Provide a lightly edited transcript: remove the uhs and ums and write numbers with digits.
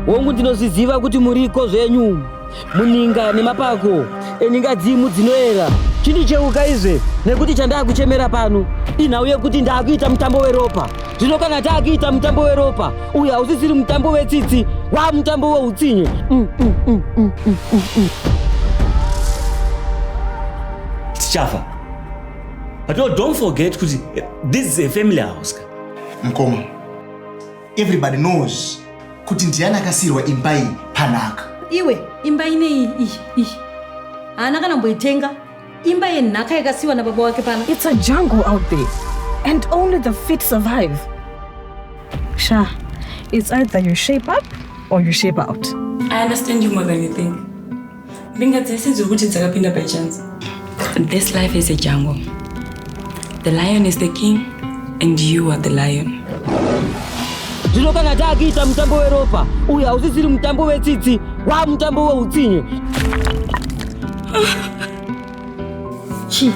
Wongu ndinoziziva kuti muriko zvenyu. Muninga nemapako eninga dzimu dzinoera. Chindicheuka izve nekuti chandakuchemera pano inhauye kuti ndakuita mutambo weropa. Zvino kana takuita mutambo weropa uyu hausisiri mutambo wetsitsi wa mutambo weutsinye. Tichafa. But don't forget kuti this is a family house. Mkoma, everybody knows kuti ndiani akasirwa imba iyi panaka. Iwe imba ine iyi haana kana mboitenga. Imba yenhaka yakasiwa nababa wake pana. It's a jungle out there and only the fit survive. Sha, it's either you shape up or you shape out. I understand you more than you think. By chance. This life is a jungle. The lion is the king and you are the lion. Zvino kana takuita mutambo weropa uyu hausisiri mutambo wetsitsi wa mutambo weutsinye. Chi.